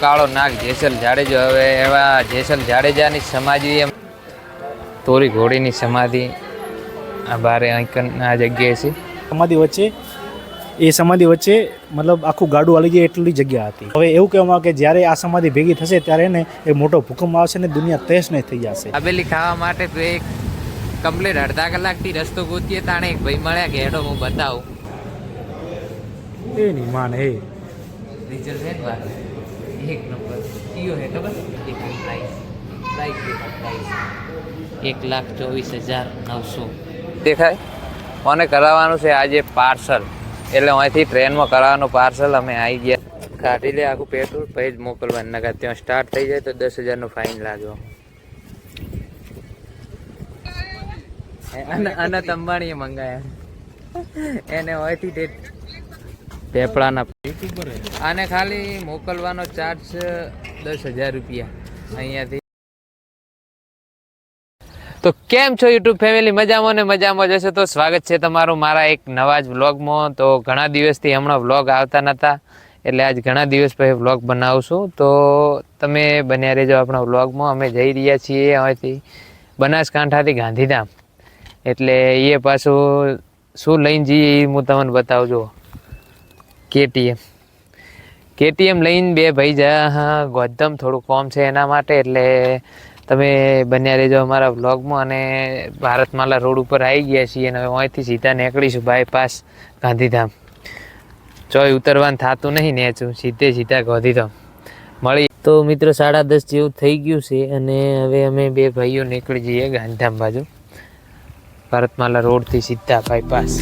કાળો નાગ જેસલ જાડેજો. હવે એવા જેસલ જાડેજાની સમાધિ એમ તોરી ઘોડીની સમાધિ આ બારે આ જગ્યાએ છે. સમાધિ વચ્ચે મતલબ આખું ગાડું હાલી જાય એટલી જગ્યા હતી. હવે એવું કહેવામાં કે જ્યારે આ સમાધિ ભેગી થશે ત્યારે ને એ મોટો ભૂકંપ આવશે ને દુનિયા તહેશ નહીં થઈ જશે. દાબેલી ખાવા માટે તો એક કમ્પ્લીટ અડધા કલાકથી રસ્તો ગોતીએ તાણે એક ભાઈ મળ્યા કે હેડો હું બતાવું. એ નહીં માન એ ડીઝલ છે ને એક નંબર કયો હે ખબર? પ્રાઇસ 1,24,900 દેખાય. મને કરાવવાનું છે આજે પાર્સલ, એટલે અહીંથી ટ્રેનમાં કરાવવાનું પાર્સલ. અમે આવી ગયા, કાઢી લે આખું પેટ્રોલ પછી જ મોકલવાનું. નકા ત્યાં સ્ટાર્ટ થઈ જાય તો 10,000નો ફાઇન લાગ્યો. અનંત અંબાણીએ મંગાયા એને અહીંથી પેપડાના. આને ખાલી મોકલવાનો ચાર્જ 10,000 રૂપિયા અહીંયાથી. તો કેમ છો યુટ્યુબ ફેમિલી? મજામાં ને મજામાં જશે તો સ્વાગત છે તમારું મારા એક નવા જ વ્લોગમાં. તો ઘણા દિવસથી હમણાં વ્લોગ આવતા નહોતા, એટલે આજ ઘણા દિવસ પછી વ્લોગ બનાવશું. તો તમે બન્યા રહેજો આપણા વ્લોગમાં. અમે જઈ રહ્યા છીએ અહીંથી બનાસકાંઠાથી ગાંધીધામ, એટલે એ પાછું શું લઈને જઈએ એ હું તમને બતાવજો. કેટીએમ લઈને બે ભાઈ જા ગોધમ થોડું કોમ છે એના માટે, એટલે તમે બન્યા રહેજો અમારા વ્લોગમાં. અને ભારતમાલા રોડ ઉપર આવી ગયા છીએ અને અહીંથી સીધા નીકળીશું બાયપાસ ગાંધીધામ. ચોય ઉતરવાનું થતું નહીં નેચું, સીધા ગાંધીધામ મળી. તો મિત્રો 10:30 જેવું થઈ ગયું છે અને હવે અમે બે ભાઈઓ નીકળી જઈએ ગાંધીધામ બાજુ, ભારતમાલા રોડથી સીધા બાયપાસ.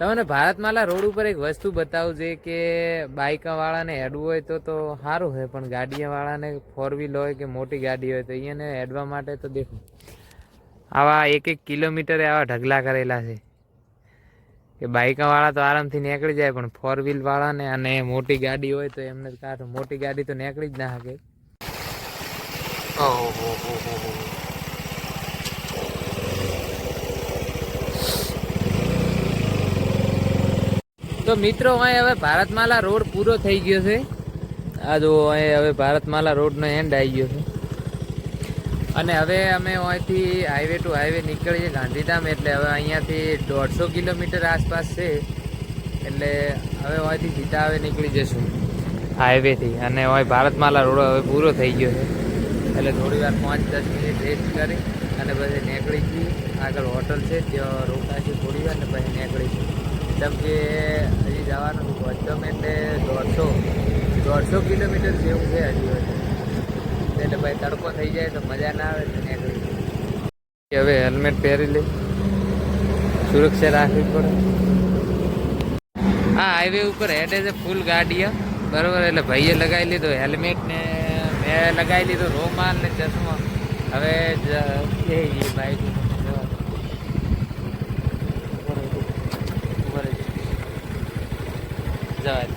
તમને ભારતમાલા રોડ ઉપર એક વસ્તુ બતાવું છે કે બાઇકવાળાને હેડવું હોય તો સારું હોય, પણ ગાડીવાળાને 4 વ્હીલ હોય કે મોટી ગાડી હોય તો એને હેડવા માટે તો દેખો આવા 1-1 કિલોમીટરે આવા ઢગલા કરેલા છે કે બાઇકવાળા તો આરામથી નીકળી જાય, પણ 4 વ્હીલ વાળાને અને મોટી ગાડી હોય તો એમને કાઢો. મોટી ગાડી તો નીકળી જ ના શકે. તો મિત્રો અહીં હવે ભારતમાલા રોડ પૂરો થઈ ગયો છે. આ જો અહીં હવે ભારતમાલા રોડનો એન્ડ આવી ગયો છે અને હવે અમે અહીંથી હાઈવે ટુ હાઈવે નીકળીએ ગાંધીધામ. એટલે હવે અહીંયાથી 150 કિલોમીટર આસપાસ છે, એટલે હવે અહીંથી સીધા હવે નીકળી જશું હાઈવેથી. અને અહીં ભારતમાલા રોડ હવે પૂરો થઈ ગયો છે, એટલે થોડી વાર 5-10 મિનિટ રેસ્ટ કરી અને પછી નીકળી જઈએ. આગળ હોટલ છે ત્યાં રોકાશું થોડી વાર ને પછી નીકળીશું. જેમ કે હજી જવાનું ગોધમ એટલે 150 કિલોમીટર જેવું છે હજી હોય, એટલે ભાઈ તડકો થઈ જાય તો મજા ના આવે તો નીકળી. હવે હેલ્મેટ પહેરી લે, સુરક્ષા રાખવી પડે. હા, હાઈવે ઉપર હેડે છે ફૂલ ગાડીઓ બરાબર, એટલે ભાઈએ લગાવી લીધો હેલ્મેટ ને મેં લગાવી લીધો રોમાલ ને ચશ્મા. હવે બાઈક જવા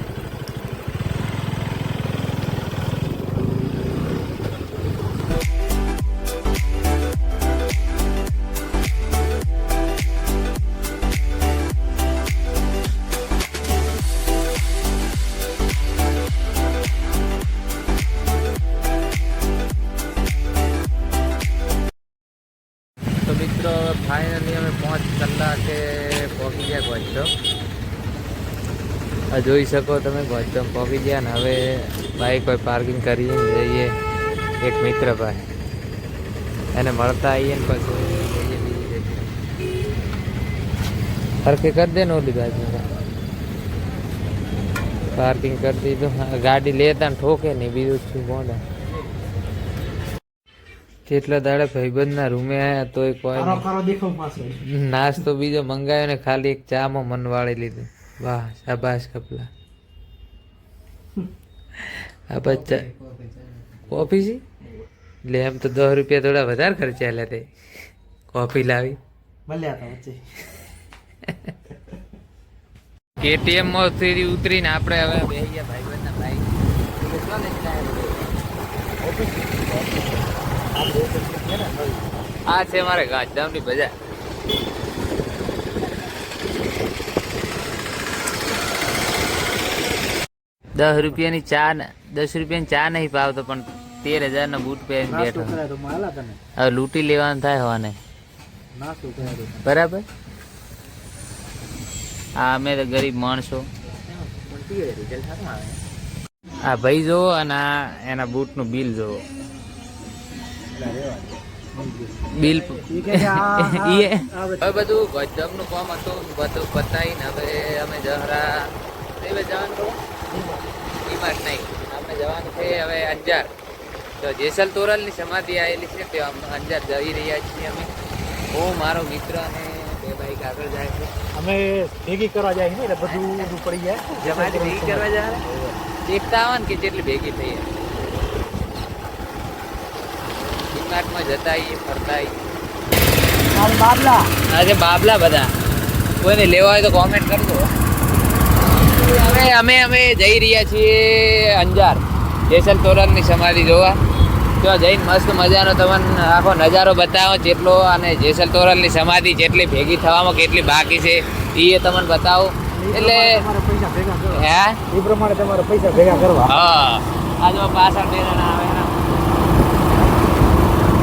ફાઇનલી અમે 5 કલાકે પહોંચી ગયા ગોધમ. જોઈ શકો તમે ગોધમ પહોંચી ગયા ને હવે બાઇક પર પાર્કિંગ કરીને જઈએ એક મિત્ર ભાઈ એને મળતા આવીએ ને પછી જઈએ બીજી જગ્યાએ. હરખે કરી દે ને ઓલી બાજુ પાર્કિંગ કરી દીધું. ગાડી લેતા ને ઠોકે નહીં, બીજું શું મોડા. કેટલા દાડા ભાઈબંધના રૂમે આયા તોય કોઈ કારો નહીં. કારો દેખો પાછળ. નાસ્તો બીજો મંગાવ્યો ને ખાલી એક ચામાં મન વાળી લીધું. વાહ શાબાશ કપલા. આ બચ્ચા કોફી છે એટલે એમ તો 10 રૂપિયા થોડા વધારે ખર્ચા લે તે કોફી લાવી. મળ્યા હતા વચ્ચે. KTM માંથી ઉતરીને આપણે હવે બેહી ગયા ભાઈબંધના બાઈક. આ છે મારે ગાંધીધામની બજાર. ₹10 ચા 10 ચા નહીં પાવતો પણ 13,000 ના બૂટ પહેરીને નાસ્તો બેઠો. કરાય તો માલા તને. હવે લૂંટી લેવાનું થાય હોને નાસ્તો કરાય તો. બરાબર. આ અમે તો ગરીબ માણસો. આ ભાઈ જોવો અને આ એના બૂટનું બિલ જોવો. બિલ ઈ કે આ ઈ હવે બધું ગજબનું કામ હતું બધું પતાવીને હવે અમે જહરા હવે જવાનું તો ડીમાર્ટ નહીં આપણે જવાનું છે હવે અંજાર. તો જેસલ તોરલની સમાધિ આવેલી છે તે અંજાર જઈ રહ્યા છીએ અમે. હું મારો મિત્ર અને 2 બાઈક આગળ જાય છે. અમે ભેગી કરવા જાય ને એટલે બધું ઊંધું પડી જાય. સમાધિ ભેગી કરવા જાય દેખતા આવે ને કે જેટલી ભેગી થઈ ડીમાર્ટમાં જતા આવીએ ફરતા આવીએ. બાબલા આજે બાબલા બધા કોઈને લેવા હોય તો કોમેન્ટ કરજો. હવે અમે જઈ રહ્યા છીએ અંજાર જેસલ તોરલની સમાધિ જોવા. ત્યાં જઈને મસ્ત મજાનો તમને આખો નજારો બતાવો જેટલો અને જેસલ તોરલની સમાધિ જેટલી ભેગી થવામાં કેટલી બાકી છે એ તમને બતાવો. એટલે તમારે પૈસા ભેગા કરવા. હે એ પ્રમાણે તમારે પૈસા ભેગા કરવા. હા આ જો પાછળ 2 જણા આવે એના.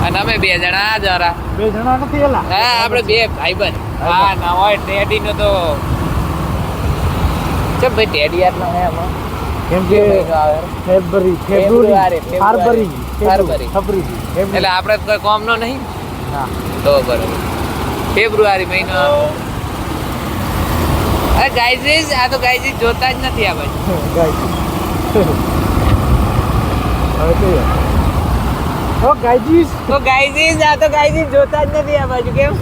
અને અમે 2 જણા જરા 2 જણા નથી એલા. હા આપણે 2 ભાઈબંધ. હા ના હોય ટેડી નો તો ચમ ભાઈ ટેડી આટલા હે આમાં કેમ કે ફેબ્રુઆરી ફરવરી એટલે આપણે તો કોઈ કોમ નો નહીં હા તો બરોબર ફેબ્રુઆરી મહિનો. અરે ગાઈઝીસ આ તો ગાઈઝીસ જોતા જ નથી આ બાજુ. તો ગાઈઝીસ આ તો ગાઈઝીસ જોતા જ નથી આ બાજુ. કેમ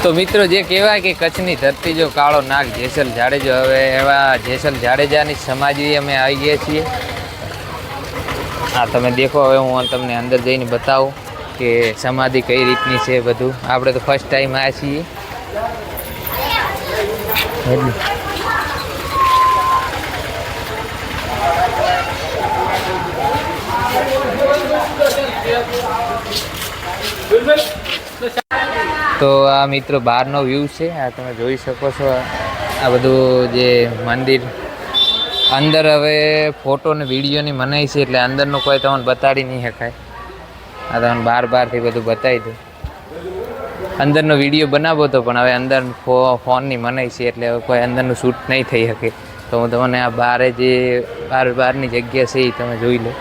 તો મિત્રો જે કહેવાય કે કચ્છની ધરતી જો કાળો નાગ જેસલ જાડેજો, હવે એવા જેસલ જાડેજાની સમાધિ અમે આવી ગયા છીએ. હા તમે દેખો, હવે હું તમને અંદર જઈને બતાવું કે સમાધિ કઈ રીતની છે બધું. આપણે તો ફર્સ્ટ ટાઈમ આવ્યા છીએ. તો આ મિત્રો બહારનો વ્યૂ છે, આ તમે જોઈ શકો છો. આ બધું જે મંદિર અંદર હવે ફોટો ને વિડીયોની મનાઈ છે એટલે અંદરનું કોઈ તમને બતાડી નહીં શકાય. આ તમને બહારથી બધું બતાવી દઉં. અંદરનો વિડીયો બનાવો તો પણ હવે અંદર ફોનની મનાઈ છે એટલે હવે કોઈ અંદરનું શૂટ નહીં થઈ શકે. તો હું તમને આ બહારે જે બહારની જગ્યા છે એ તમે જોઈ લો.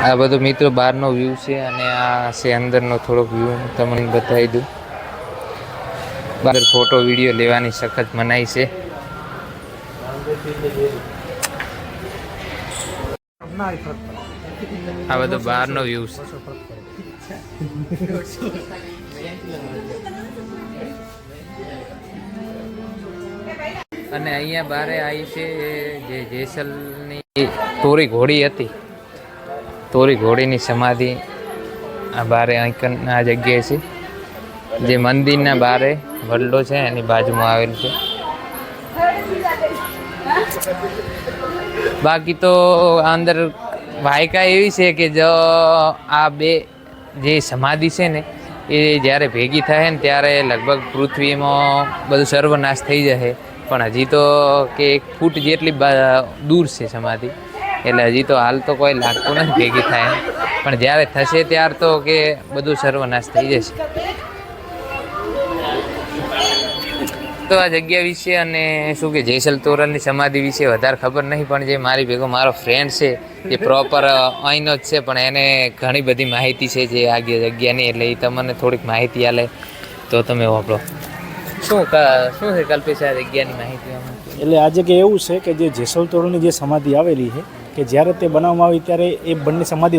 આ બધો મિત્રો બહારનો વ્યૂ છે અને આ છે અંદરનો થોડોક વ્યૂ તમને બતાવી દઉં. બહાર ફોટો વિડીયો લેવાની સખત મનાઈ છે. આ બધો બહારનો વ્યૂ છે. અને અહીંયા બારે આવી છે જે જેસલની તોરી ઘોડી હતી, તોરી ઘોડીની સમાધિ આ બારે આ જગ્યાએ છે. જે મંદિરના બારે વડલો છે એની બાજુમાં આવેલ છે. બાકી તો અંદર વાયકા એવી છે કે જો આ બે જે સમાધિ છે ને એ જ્યારે ભેગી થાય ને ત્યારે લગભગ પૃથ્વીમાં બધું સર્વનાશ થઈ જશે. પણ હજી તો કે 1 ફૂટ જેટલી દૂર છે સમાધિ, એટલે હજી તો હાલ તો કોઈ લાગતું નથી ભેગી થાય. પણ જ્યારે થશે ત્યાર તો કે બધું સર્વનાશ થઈ જશે. તો આ જગ્યા વિશે અને શું કે જેસલ તોરલની સમાધિ વિશે વધારે ખબર નહીં, પણ જે મારી ભેગો મારો ફ્રેન્ડ છે જે પ્રોપર અહીંનો જ છે, પણ એને ઘણી બધી માહિતી છે જે આ જગ્યાની, એટલે એ તમને થોડીક માહિતી આલે તો તમે વાપરો. શું છે કલ્પેશ આ જગ્યાની માહિતી? એટલે આ જગ્યા એવું છે કે જે જેસલ તોરલની જે સમાધિ આવેલી છે કે જ્યારે તે બનાવવામાં આવી ત્યારે એ બંને સમાધિ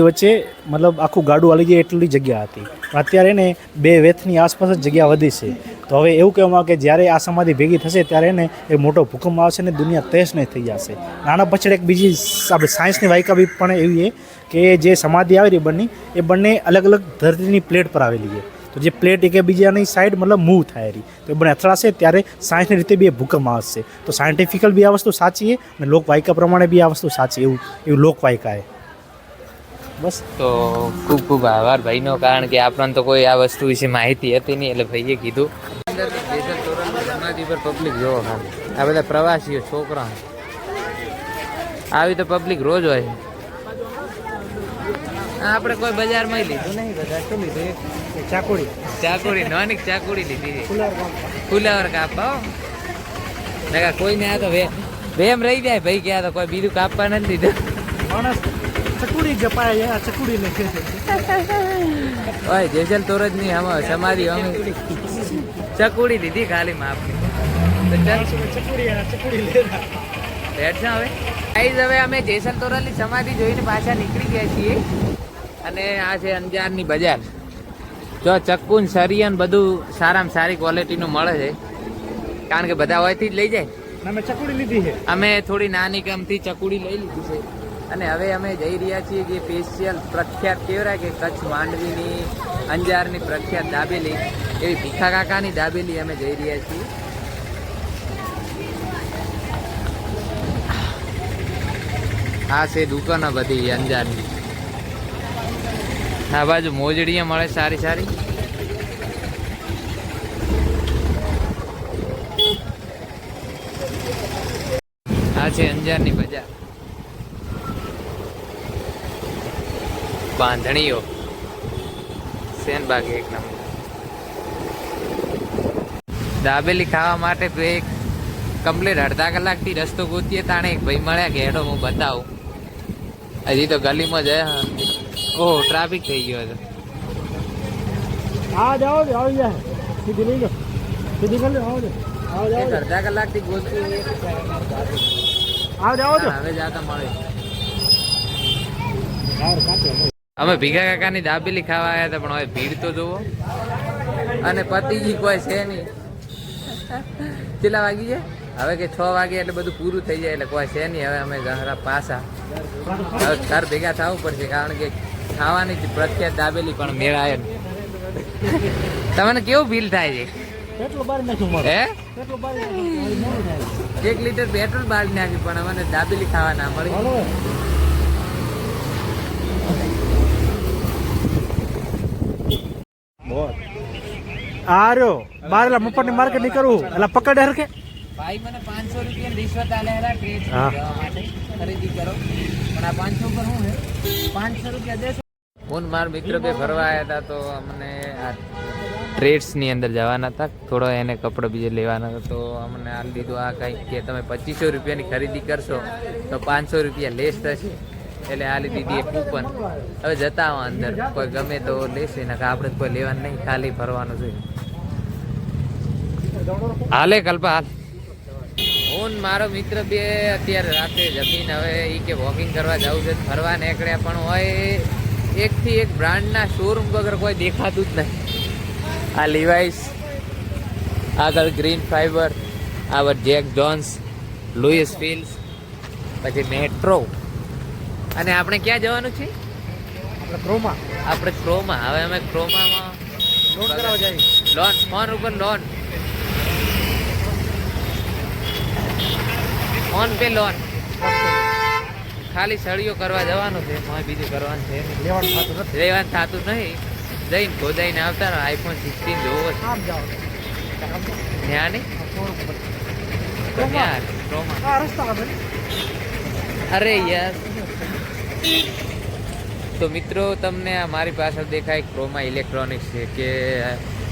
વચ્ચે મતલબ આખું ગાડું હાલી જાય એટલી જગ્યા હતી. અત્યારે એને 2 વેથની આસપાસ જ જગ્યા વધી છે. તો હવે એવું કહેવામાં આવે કે જ્યારે આ સમાધિ ભેગી થશે ત્યારે એને એક મોટો ભૂકંપ આવશે ને દુનિયા તહેશ નહીં થઈ જશે. નાના પાછળ એક બીજી આપણે સાયન્સની વાયકા બી પણ એવી છે કે જે સમાધિ આવેલી બંને અલગ અલગ ધરતીની પ્લેટ પર આવેલી છે. તો જે પ્લેટ એક બીજાની સાઈડ મતલબ મૂવ થાય રહી તો એ બંને અથડાશે ત્યારે સાયન્સની રીતે બી એ ભૂકંપ આવશે. તો સાયન્ટિફિકલ બી આ વસ્તુ સાચી છે અને લોકવાયકા પ્રમાણે બી આ વસ્તુ સાચી એવું લોકવાયકા છે. બસ તો ખૂબ ખૂબ આભાર ભાઈનો, કારણ કે આપણને તો કોઈ આ વસ્તુ વિશે માહિતી હતી નહીં, એટલે ભાઈએ કીધું. જેસલ તોરલની સમાધિ પર પબ્લિક જોવો ખાલી, આ બધા પ્રવાસીઓ છોકરા આવી તો પબ્લિક રોજ હોય. આપણે કોઈ બજારમાં લીધું નહીં, બધા શું લીધું? ચાકુડી નાની ચાકુડી લીધી, ફુલાવર કાપવા. કોઈને આ તો વેમ રહી જાય ભાઈ, કે આ તો કોઈ બીજું કાપવા નથી લીધું. ચકુડી જપાય ચકુડી લે ઓય જેસલ તોરલની સમાધિ અમે ચકુડી લીધી ખાલી માપની. હવે અમે જેસલ તોરલની સમાધિ જોઈને પાછા નીકળી ગયા છીએ, અને આ છે અંજારની બજાર. જો ચક્કુ ને સરિયન બધું સારામાં સારી ક્વોલિટીનું મળે છે, કારણ કે બધા હોયથી જ લઈ જાય. અમે ચકુડી લીધી છે, અમે થોડી નાની ગમતી ચકુડી લઈ લીધી છે, અને હવે અમે જઈ રહ્યા છીએ જે સ્પેશિયલ પ્રખ્યાત કહેવાય કે કચ્છ માંડવીની અંજારની પ્રખ્યાત દાબેલી, એવી ભીખા કાકાની દાબેલી અમે જઈ રહ્યા છીએ. આ છે દુકાનો બધી અંજારની. આ બાજુ મોજડીયા મળે સારી સારી. આ છે અંજારની બજાર. બાંધણીઓ સેનબાગ એક નંબર. દાબેલી ખાવા માટે તો એક કમ્પ્લીટ અડધા કલાકથી રસ્તો ગોતીએ તાણે એક ભાઈ મળ્યા કે હેડો હું બતાવું. હજી તો ગલીમાં જ ઓહો ટ્રાફિક થઈ ગયો હતો. અડધા કલાકથી ગોતી હવે જાતા મળે. અમે ભીખા કાકાની દાબેલી ખાવા આવ્યા હતા, પણ હવે ભીડ તો જુઓ, અને પતિજી કોઈ છે નહીં. કેટલા વાગી છે હવે? કે 6 વાગે એટલે બધું પૂરું થઈ જાય, એટલે કોઈ છે નહીં. હવે અમે ઘણા પાછા હવે ઘર ભેગા થવું પડશે, કારણ કે ખાવાની પ્રખ્યાત દાબેલી પણ મેળાય. તમને કેવું ફીલ થાય છે? હે 1 લીટર પેટ્રોલ બાળી નાખ્યું, પણ અમને દાબેલી ખાવા ના મળી. આર્યો બારેલા મફતની માર્કેટ નહીં કરવું એટલે પકડે હરકે. ભાઈ મને 500 રૂપિયા રિશ્વત આલેલા ટ્રેડ જવા માટે, ખરીદી કરો. પણ આ 500 પર શું છે? 500 રૂપિયા દેશો. હું મારા મિત્ર બે ફરવા આવ્યા હતા, તો અમને આ ટ્રેડ્સની અંદર જવાના હતા, થોડો એને કપડો બીજે લેવાના હતા, તો અમને હાલ દીધું આ કંઈક કે તમે 2500 રૂપિયાની ખરીદી કરશો તો 500 રૂપિયા લેસ થશે. એટલે હાલી દીધી એક કૂપન. હવે જતા આવો અંદર, કોઈ ગમે તો લેશે, ને આપણે કોઈ લેવાનું નહીં, ખાલી ફરવાનું છે. હાલે કલ્પા હાલ. હું મારો મિત્ર બે અત્યારે રાતે જમીન હવે એ કે વોકિંગ કરવા જવું છે, ફરવા નીકળ્યા, પણ હોય એકથી એક બ્રાન્ડના શોરૂમ વગર કોઈ દેખાતું જ નહીં. આ લિવાઇસ, આગળ ગ્રીન ફાઈબર, આ જેક જોન્સ, લુઈસ ફિલ્સ, પછી મેટ્રો. અને આપણે ક્યાં જવાનું છે? આપણે ક્રોમા. હવે અમે ક્રોમામાં લોન કરાવવા જઈએ. લોન ફોન ઉપર લોન, ફોન પે લોન, ખાલી સળીઓ કરવા જવાનું છે, બીજું કરવાનું છે. લેવાનું થતું નહીં. જઈને ગોદાઈને આવતા રહો. iPhone 16 જોવો છે ત્યાં નહીં? અરે યાર. તો મિત્રો તમને મારી પાછળ દેખાય ક્રોમા ઇલેક્ટ્રોનિક્સ છે, કે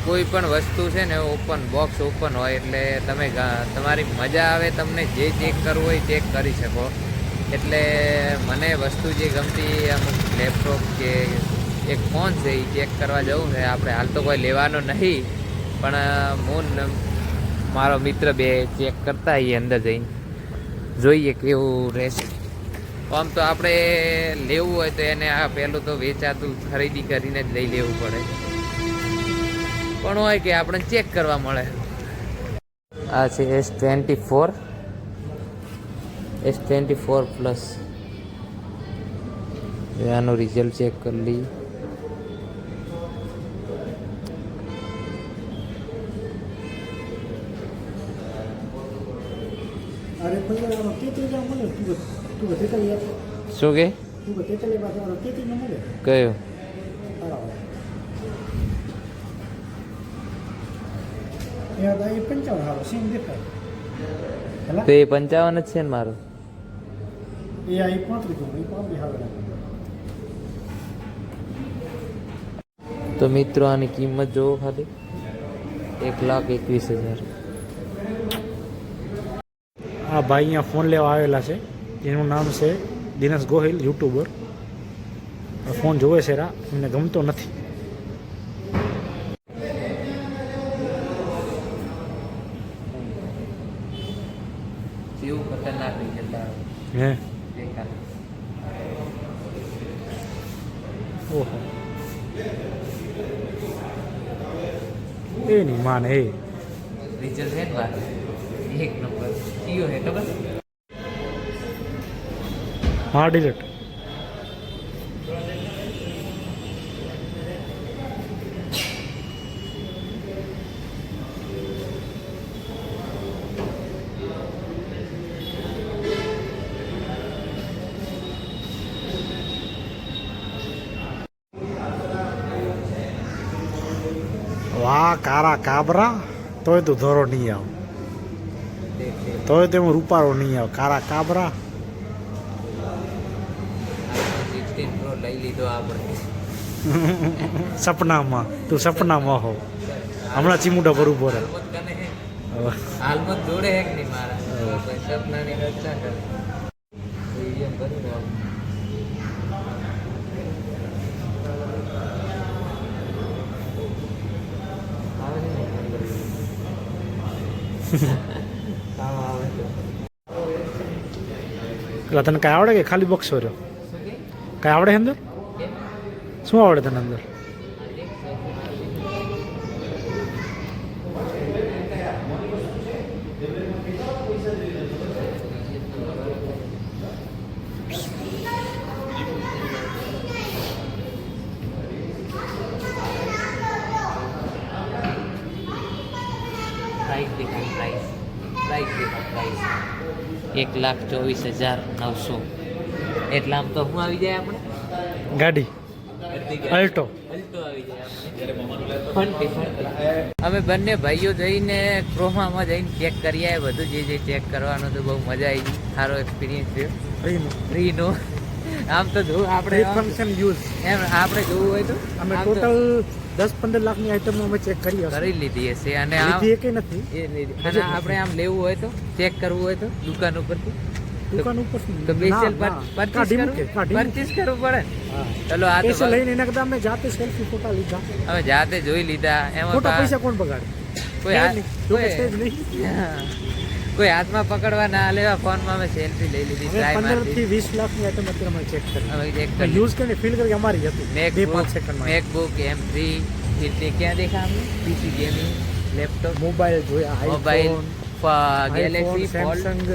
કોઈ પણ વસ્તુ છે ને ઓપન બોક્સ ઓપન હોય એટલે તમે તમારી મજા આવે, તમને જે ચેક કરવું હોય ચેક કરી શકો. એટલે મને વસ્તુ જે ગમતી અમુક લેપટોપ કે એક ફોન છે એ ચેક કરવા જવું છે. આપણે હાલ તો કોઈ લેવાનો નહીં, પણ હું મારો મિત્ર બે ચેક કરતા આવીએ અંદર જઈને, જોઈએ કેવું રહેશે. આમ તો આપણે લેવું હોય તો એને આ પહેલું તો વેચાતું ખરીદી કરીને જ લઈ લેવું પડે, પણ હોય કે આપણે ચેક કરવા મળે. આ છે S24 પ્લસ. આનું રિઝલ્ટ ચેક કરી લઈએ. શું કે કયો તો એ 55 જ છે ને મારો. તો મિત્રો આની કિંમત જોવો ખાલી 1,21,000. આ ભાઈ અહીંયા ફોન લેવા આવેલા છે, એનું નામ છે દિનેશ ગોહિલ, યુટ્યુબર. ફોન જોવે છે રા, એમને ગમતો નથી. કેવું ખતરનાક રિઝલ્ટ આવે હે દેખાય. ઓહો, એની માને એ રિઝલ્ટ છે ને બાર એક નંબર. કયો હે ખબર? હા ડિલેટ. વાહ કારા કાબરા, તોય તું ધોરો નહીં આવ, તોય તે હું રૂપારો નહીં આવ. કારા કાબરા 16 પ્રો લઈ લીધો આપણે. સપનામાં, તું સપનામાં હો. હમણાં ચીમુડા પર ઉભો રહે. હાલમાં જોડે હે કે નહીં મારા સપનાની રચના કરે. એમ કરી દઉં. એટલે તને કાંઈ આવડે કે ખાલી બોક્સ રહ્યો? કાંઈ આવડે અંદર? શું આવડે તને અંદર? પ્રાઇસ દેખાય, પ્રાઇસ દેખાય, પ્રાઇસ 1,24,900. એટલે આમ તો શું આવી જાય આપણે? ગાડી અલ્ટો. અમે બંને ભાઈઓ જઈને ક્રોમામાં જઈને ચેક કરી આવ્યા. બધું જે ચેક કરવાનું તો બહુ મજા આવી ગઈ. સારો એક્સપિરિયન્સ થયો ફ્રીનો. આમ તો જો આપણે ફંક્શન યુઝ એમ આપણે જોવું હોય તો અમે ટોટલ 10-15 લાખની આઈટમ અમે ચેક કરી લીધી હશે. અને નથી અને આપણે આમ લેવું હોય તો ચેક કરવું હોય તો દુકાન ઉપરથી દુકાન ઉપર તો સ્પેશિયલ પરચેસ કરવું પડે. ચલો આ તો લઈને એના કરતા અમે જાતે સેલ્ફી ફોટા લીધા, હવે જાતે જોઈ લીધા. એમાં પૈસા કોણ બગાડે? કોઈ હાથમાં પકડવા ના લેવા, ફોનમાં અમે સેલ્ફી લઈ લીધી. 15 થી 20 લાખની આઈટમ અત્યારે અમે ચેક કરી યુઝ કરીને ફીલ કરી અમારી હતી. 2-5 સેકન્ડમાં મેકબુક M3 એટલે ક્યાં દેખા અમે PC ગેમિંગ, લેપટોપ, મોબાઈલ જોયા, મોબાઈલ, ગેલેક્સી, સેમસંગ,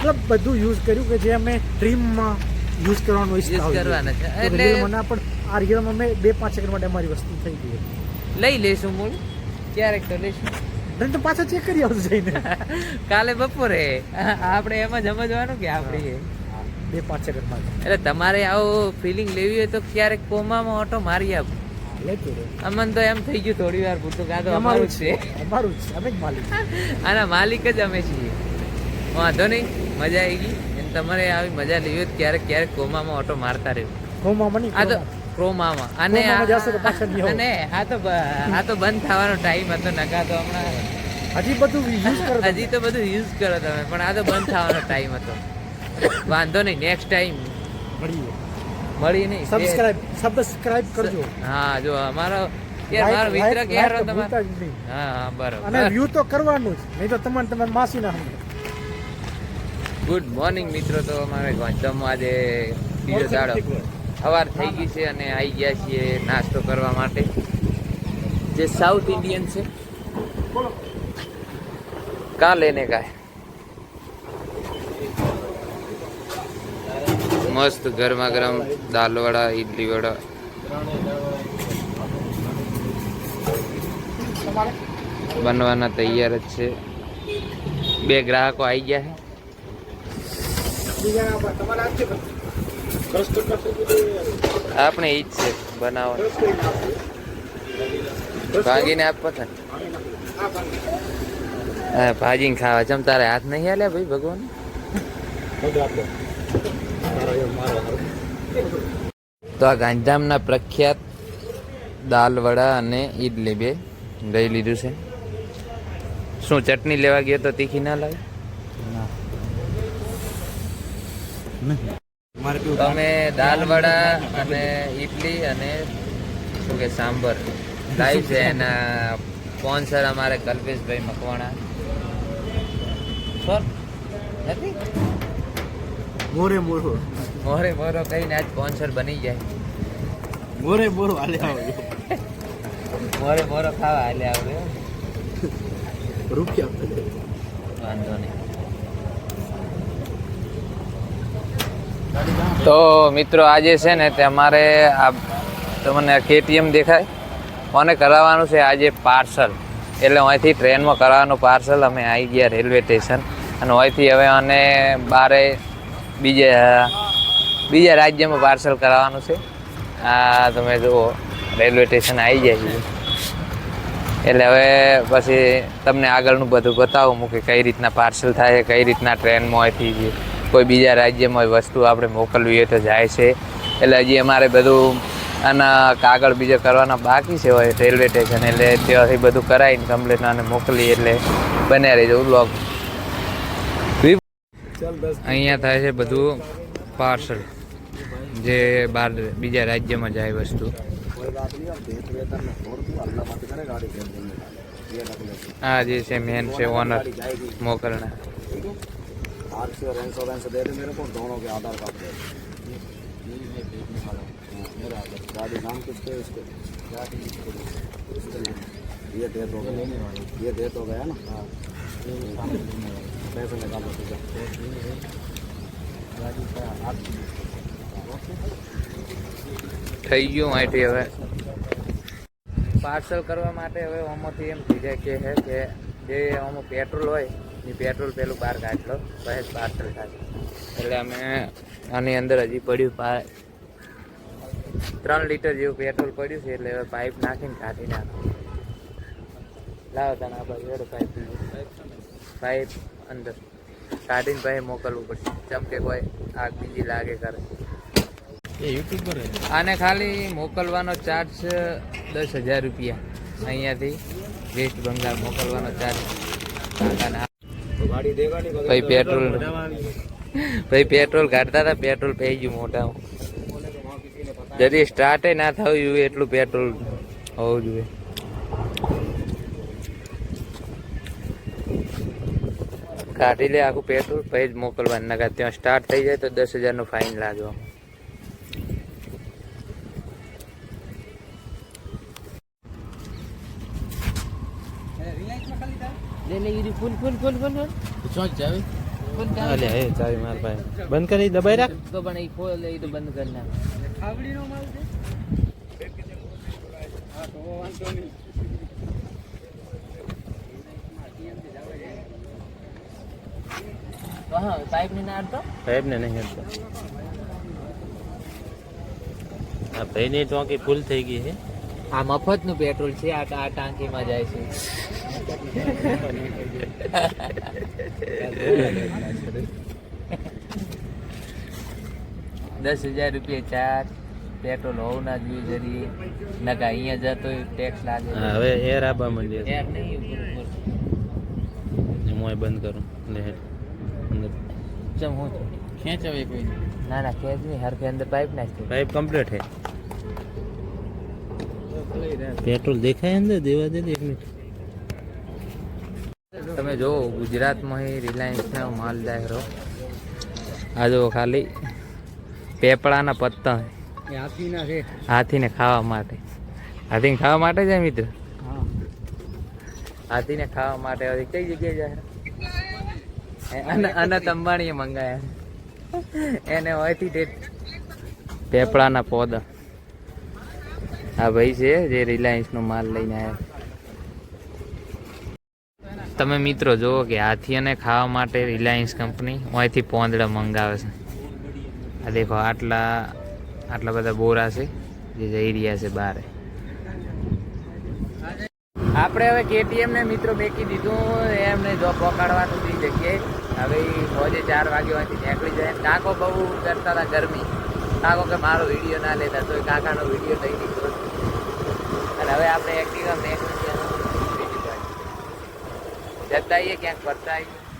મતલબ બધું યુઝ કર્યું કે જે અમે ડ્રીમમાં યુઝ કરવાનું ઈચ્છતા કરવાના છે. એટલે મને પણ આ રિયલમાં અમે 2-5 સેકન્ડ માટે અમારી વસ્તુ થઈ ગઈ. લઈ લેશું મૂળ, ક્યારેક તો લઈશું. તો પાછા ચેક કરી આવશું જઈને કાલે બપોરે. આપણે એમ જ સમજવાનું કે આપણી 2-5 સેકન્ડમાં. એટલે તમારે આવું ફિલિંગ લેવી હોય તો ક્યારેક કોમામાં ઓટો મારી આપ. અમને તો એમ થઈ ગયું થોડી વાર પૂરતું કાં તો અમારું જ છે, અમારું જ, અમે જ માલિક. આના માલિક જ અમે છીએ. વાંધો નહીં, મજા આવી ગઈ. અને તમારે આવી મજા લેવી હોય તો ક્યારેક કોમામાં ઓટો મારતા રહ્યો. કોમામાં નહીં, આ તો ક્રોમામાં અને ક્રોમામાં જશો તો પાછા નહીં આવો. અને આ તો બંધ થવાનો ટાઈમ હતો નકા તો હમણાં હજી બધું યુઝ કરો તમે. હજી તો બધું યુઝ કરો તમે પણ આ તો બંધ થવાનો ટાઈમ હતો વાંધો નહીં નેક્સ્ટ ટાઈમ મળીએ. મળી નહીં સબસ્ક્રાઇબ કરજો. હા જો અમારો યાર મારો મિત્ર Like ક્યારે તો તમારો ભૂલતા જ નહીં. હા હા અને બરોબર વ્યૂ તો કરવાનું જ, નહીં તો તમારે માસી ના સમજે. ગુડ મોર્નિંગ મિત્રો તો અમારે ગાંધીધામમાં આજે બીજો દાડો સવાર થઈ ગઈ છે અને આવી ગયા છીએ નાસ્તો કરવા માટે જે સાઉથ ઇન્ડિયન છે કા લેને કા હે? મસ્ત ગરમા ગરમ દાલ વડા ઇડલી વડા બનવાના તૈયાર જ છે બે ગ્રાહકો આવી ગયા છે આપણે ઈ જ છે બનાવવાનું ભાગીને આપ પતન હા ભાજીને ખાવા ચમ તારે હાથ નહીં હાલે ભાઈ ભગવાન તો આ ગાંધીધામના પ્રખ્યાત દાલ વડા અને ઈડલી બે લઈ લીધું છે શું ચટણી લેવા ગયો તો તીખી ના લાવી તમે દાલ વડા અને ઈડલી અને શું કે સાંભર લાવી છે એના સ્પોન્સર અમારે કલ્પેશભાઈ મકવાણા સર નથી મોરે મોરો મોરે મોરો કહીને આજ સ્પોન્સર બની જાય મોરે મોરો હાલે મોરે મોરો ખાવા હાલે આવે રૂપિયા વાંધો નહીં તો મિત્રો આજે છે ને તે અમારે આ તમને KTM દેખાય મને કરાવવાનું છે આજે પાર્સલ એટલે અહીંથી ટ્રેનમાં કરાવવાનું પાર્સલ અમે આવી ગયા રેલવે સ્ટેશન અને અહીંથી હવે અને બારે બીજા રાજ્યમાં પાર્સલ કરાવવાનું છે આ તમે જુઓ રેલવે સ્ટેશન આવી જાય છે એટલે હવે પછી તમને આગળનું બધું બતાવું હું કે કઈ રીતના પાર્સલ થાય છે કઈ રીતના ટ્રેનમાં અહીંથી કોઈ બીજા રાજ્યમાં વસ્તુ આપણે મોકલવી હોય તો જાય છે એટલે હજી અમારે બધું આના કાગળ બીજો કરવાના બાકી છે હોય રેલવે સ્ટેશન એટલે ત્યાંથી બધું કરાવીને કમ્પ્લીટ અને મોકલી એટલે બન્યા રહી જવું બ્લોગ અહીંયા થાય છે બધું પાર્સલ જે બહાર બીજા રાજ્યમાં જાય વસ્તુ હા જે છે મેન છે ઓનર મોકલના आरसी और इंश्योरेंस दे दे मेरे को दोनों के आधार कार्ड दे मेरा गाड़ी नाम किसके इसके ये दे दो ये दे तो गया ना हाँ पैसे निकालो ठीक है गाड़ी का થઈ ગયું અહીંથી હવે પાર્સલ કરવા માટે હવે આમાંથી એમ થઈ જાય કે હે કે જે આમાં પેટ્રોલ હોય એ પેટ્રોલ પેલું બહાર કાઢ લો પછી પાર્સલ થાય એટલે અમે આની અંદર હજી પડ્યું 3 લીટર જેવું પેટ્રોલ પડ્યું છે એટલે હવે પાઇપ નાખીને કાઢી નાખો લાવો તને આ બાજુ પાઇપ અંદર કાઢીને પછી મોકલવું પડશે જેમ કે કોઈ આગ બીજી લાગે કરે આને ખાલી મોકલવાનો ચાર્જ 10,000 રૂપિયા અહીંયાથી વેસ્ટ બંગાળ મોકલવાનો ચાર્જ गाड़ी देगा नहीं ભાઈ પેટ્રોલ કાઢતા હતા પેટ્રોલ પી ગયું મોટા જરી સ્ટાર્ટે ના થયું જોઈએ એટલું પેટ્રોલ હોવું જોઈએ કાઢી લે આખું પેટ્રોલ પછી જ મોકલવાનું નકા ત્યાં સ્ટાર્ટ થઈ જાય તો 10,000 નો ફાઇન લાગે ફૂલ ફૂલ ફૂલ ફૂલ ચાવી માર પાસે બંધ કરી દબાઈ રાખ તો પણ એ ખોલે એ તો બંધ કરી નાખ હા પાઇપ ને ના અડતો સાહેબ ને નહીં હતો આ ભાઈની ટોંકી ફૂલ થઈ ગઈ છે આ મફતનું પેટ્રોલ છે આ ટાંકીમાં જાય છે 10,000 રૂપિયા ચાર્જ પેટ્રોલ હોવું ના જોઈએ જરી નકા અહીંયા જતો ટેક્સ લાગે હવે એર આપવા માંડીએ યાર નહીં ઉપર હું બંધ કરું ને અંદર ચમ હું ખેંચાવે કોઈ ના ના ખેંચ નહીં હરખે અંદર પાઇપ નાખી પાઇપ કમ્પ્લીટ હે પેટ્રોલ દેખાય અંદર દેવા દે 1 મિનિટ તમે જો ગુજરાતમાં રિલાયન્સનો માલ જાય રહો આ જો ખાલી પેપળાના પત્તા હાથીના છે હાથીને ખાવા માટે હાથીને ખાવા માટે જાય મિત્ર હાથીને ખાવા માટે હવે કઈ જગ્યાએ જાય અનંત અંબાણીએ મંગાયા એને હોયથી તે પેપળાના પોદા આ ભાઈ છે જે રિલાયન્સનો માલ લઈને આવ્યા તમે મિત્રો જુઓ કે હાથીઓને ખાવા માટે રિલાયન્સ કંપની અહીંથી પોંદડા મંગાવે છે આ દેખો આટલા બધા બોરા છે જે જઈ રહ્યા છે બહાર આપણે હવે KTM ને મિત્રો મેકી દીધું એમને જો પકડવાનું બી જગ્યાએ હવે રોજે 4 વાગે અહીંથી નીકળી જાય કાકો બહુ કરતા હતા ગરમી કાકો કે મારો વિડીયો ના લેતા તો કાકાનો વિડીયો લઈ લીધો અને હવે આપણે એક્ટિવા મેકવી જતા આવીએ ક્યાંક ફરતા આવીએ